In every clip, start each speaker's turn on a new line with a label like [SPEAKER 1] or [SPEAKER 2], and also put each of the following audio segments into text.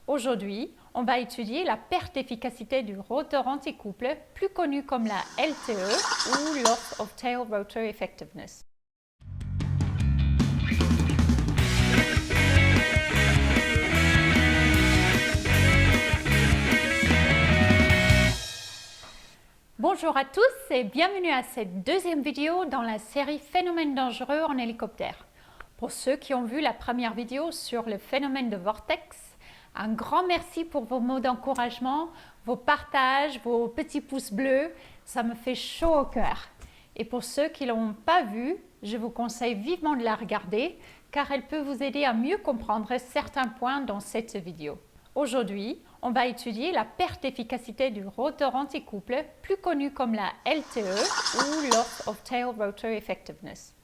[SPEAKER 1] Aujourd'hui, on va étudier la perte d'efficacité du rotor anticouple, plus connu comme la LTE ou Loss of Tail Rotor Effectiveness. Bonjour à tous et bienvenue à cette deuxième vidéo dans la série Phénomènes dangereux en hélicoptère. Pour ceux qui ont vu la première vidéo sur le phénomène de vortex, un grand merci pour vos mots d'encouragement, vos partages, vos petits pouces bleus, ça me fait chaud au cœur. Et pour ceux qui ne l'ont pas vue, je vous conseille vivement de la regarder car elle peut vous aider à mieux comprendre certains points dans cette vidéo. Aujourd'hui, on va étudier la perte d'efficacité du rotor anticouple, plus connu comme la LTE ou Loss of Tail Rotor Effectiveness.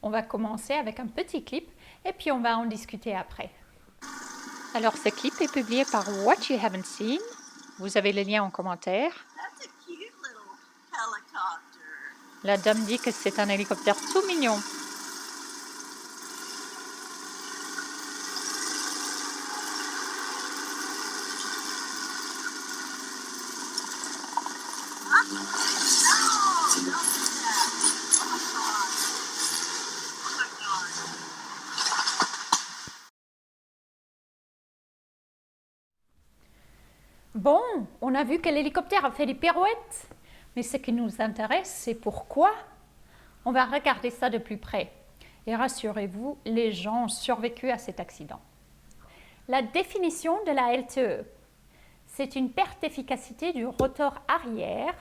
[SPEAKER 1] On va commencer avec un petit clip et puis on va en discuter après. Alors ce clip est publié par What You Haven't Seen. Vous avez le lien en commentaire.
[SPEAKER 2] That's a cute little helicopter.
[SPEAKER 1] La dame dit que c'est un hélicoptère tout mignon. Bon, on a vu que l'hélicoptère a fait des pirouettes, mais ce qui nous intéresse, c'est pourquoi. On va regarder ça de plus près. Et rassurez-vous, les gens ont survécu à cet accident. La définition de la LTE, c'est une perte d'efficacité du rotor arrière,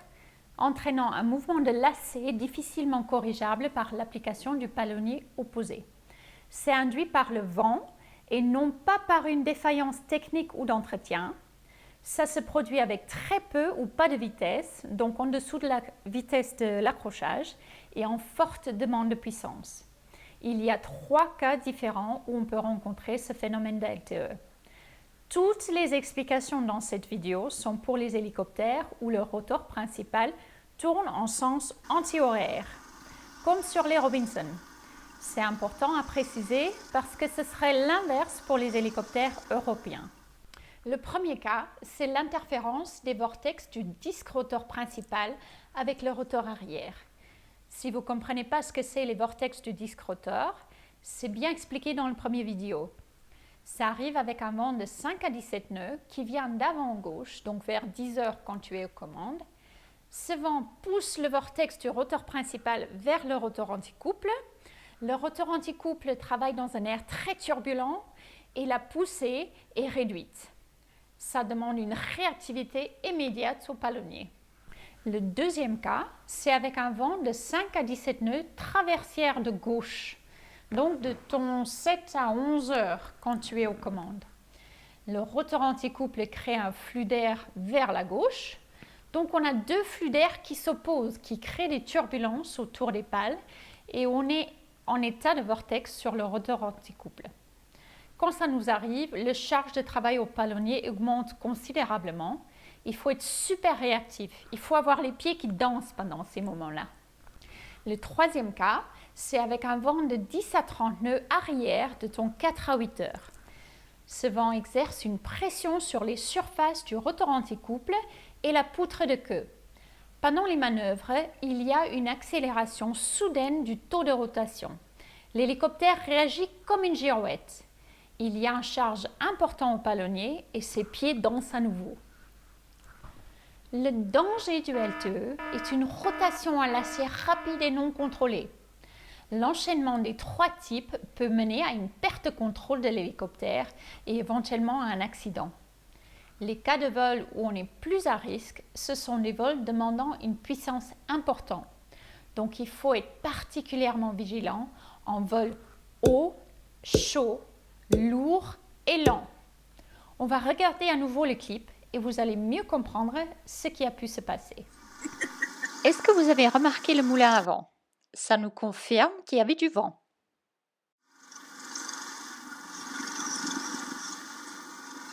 [SPEAKER 1] entraînant un mouvement de lacet difficilement corrigeable par l'application du palonnier opposé. C'est induit par le vent et non pas par une défaillance technique ou d'entretien. Ça se produit avec très peu ou pas de vitesse, donc en dessous de la vitesse de l'accrochage et en forte demande de puissance. Il y a 3 cas différents où on peut rencontrer ce phénomène de LTE. Toutes les explications dans cette vidéo sont pour les hélicoptères où le rotor principal tourne en sens anti-horaire, comme sur les Robinson. C'est important à préciser parce que ce serait l'inverse pour les hélicoptères européens. Le premier cas, c'est l'interférence des vortex du disque rotor principal avec le rotor arrière. Si vous ne comprenez pas ce que c'est les vortex du disque rotor, c'est bien expliqué dans le premier vidéo. Ça arrive avec un vent de 5 à 17 nœuds qui vient d'avant-gauche, donc vers 10 heures quand tu es aux commandes. Ce vent pousse le vortex du rotor principal vers le rotor anticouple. Le rotor anticouple travaille dans un air très turbulent et la poussée est réduite. Ça demande une réactivité immédiate au palonnier. Le deuxième cas, c'est avec un vent de 5 à 17 nœuds traversière de gauche, donc de ton 7 à 11 heures quand tu es aux commandes. Le rotor anticouple crée un flux d'air vers la gauche, donc on a 2 flux d'air qui s'opposent, qui créent des turbulences autour des pales et on est en état de vortex sur le rotor anticouple. Quand ça nous arrive, le charge de travail au palonnier augmente considérablement. Il faut être super réactif. Il faut avoir les pieds qui dansent pendant ces moments-là. Le troisième cas, c'est avec un vent de 10 à 30 nœuds arrière de ton 4 à 8 heures. Ce vent exerce une pression sur les surfaces du rotor anticouple et la poutre de queue. Pendant les manœuvres, il y a une accélération soudaine du taux de rotation. L'hélicoptère réagit comme une girouette. Il y a un charge important au palonnier et ses pieds dansent à nouveau. Le danger du LTE est une rotation à l'acier rapide et non contrôlée. L'enchaînement des 3 types peut mener à une perte de contrôle de l'hélicoptère et éventuellement à un accident. Les cas de vol où on est plus à risque, ce sont des vols demandant une puissance importante. Donc il faut être particulièrement vigilant en vol haut, chaud, lourd et lent. On va regarder à nouveau le clip et vous allez mieux comprendre ce qui a pu se passer. Est-ce que vous avez remarqué le moulin à vent? Ça nous confirme qu'il y avait du vent.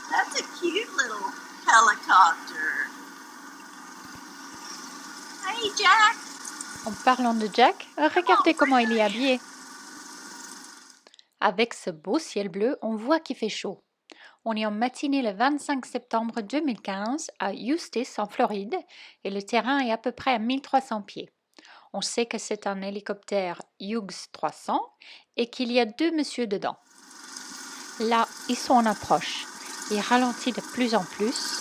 [SPEAKER 2] That's a cute little helicopter. Hey, Jack.
[SPEAKER 1] En parlant de Jack, regardez comment il est habillé. Avec ce beau ciel bleu, on voit qu'il fait chaud. On est en matinée le 25 septembre 2015 à Eustis en Floride et le terrain est à peu près à 1300 pieds. On sait que c'est un hélicoptère Hughes 300 et qu'il y a 2 messieurs dedans. Là, ils sont en approche. Il ralentit de plus en plus.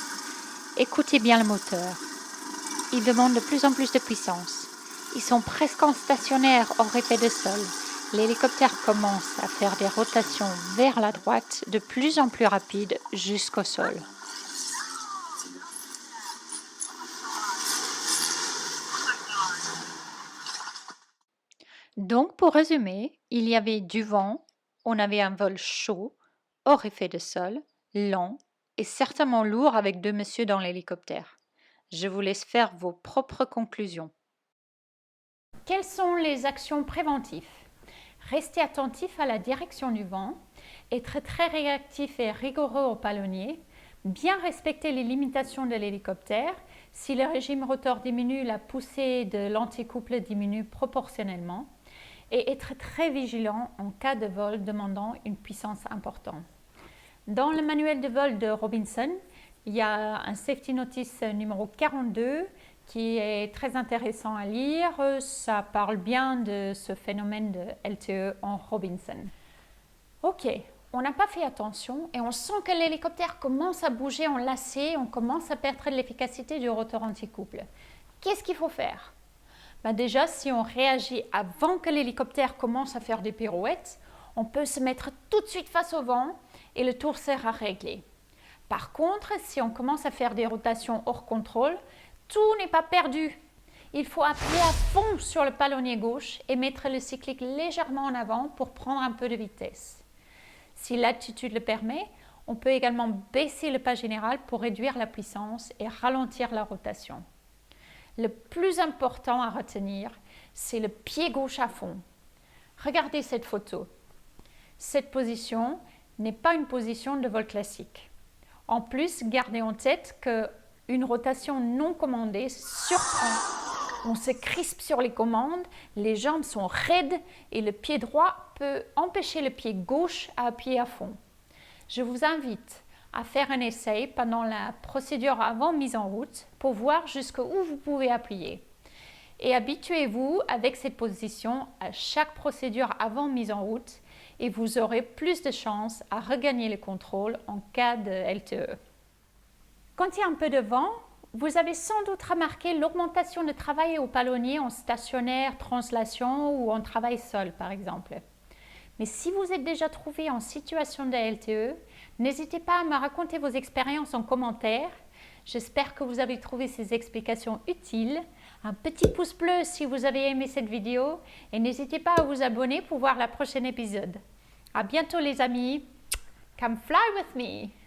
[SPEAKER 1] Écoutez bien le moteur. Il demande de plus en plus de puissance. Ils sont presque en stationnaire hors effet de sol. L'hélicoptère commence à faire des rotations vers la droite de plus en plus rapides jusqu'au sol. Donc, pour résumer, il y avait du vent, on avait un vol chaud, hors effet de sol, lent et certainement lourd avec 2 messieurs dans l'hélicoptère. Je vous laisse faire vos propres conclusions. Quelles sont les actions préventives? Restez attentif à la direction du vent, être très réactif et rigoureux au palonnier, bien respecter les limitations de l'hélicoptère. Si le régime rotor diminue, la poussée de l'anticouple diminue proportionnellement et être très vigilant en cas de vol demandant une puissance importante. Dans le manuel de vol de Robinson, il y a un safety notice numéro 42 qui est très intéressant à lire. Ça parle bien de ce phénomène de LTE en Robinson. Ok, on n'a pas fait attention et on sent que l'hélicoptère commence à bouger en lacet, on commence à perdre de l'efficacité du rotor anticouple. Qu'est-ce qu'il faut faire? Déjà, si on réagit avant que l'hélicoptère commence à faire des pirouettes, on peut se mettre tout de suite face au vent et le tour sera réglé. Par contre, si on commence à faire des rotations hors contrôle, tout n'est pas perdu. Il faut appuyer à fond sur le palonnier gauche et mettre le cyclique légèrement en avant pour prendre un peu de vitesse. Si l'attitude le permet, on peut également baisser le pas général pour réduire la puissance et ralentir la rotation. Le plus important à retenir, c'est le pied gauche à fond. Regardez cette photo. Cette position n'est pas une position de vol classique. En plus, gardez en tête qu'une rotation non commandée surprend. On se crispe sur les commandes, les jambes sont raides et le pied droit peut empêcher le pied gauche à appuyer à fond. Je vous invite à faire un essai pendant la procédure avant mise en route pour voir jusqu'où vous pouvez appuyer. Et habituez-vous avec cette position à chaque procédure avant mise en route et vous aurez plus de chances à regagner le contrôle en cas de LTE. Quand il y a un peu de vent, vous avez sans doute remarqué l'augmentation de travail au palonnier en stationnaire, translation ou en travail sol par exemple. Mais si vous êtes déjà trouvé en situation de LTE, n'hésitez pas à me raconter vos expériences en commentaire. J'espère que vous avez trouvé ces explications utiles. Un petit pouce bleu si vous avez aimé cette vidéo et n'hésitez pas à vous abonner pour voir le prochain épisode. À bientôt les amis. Come fly with me!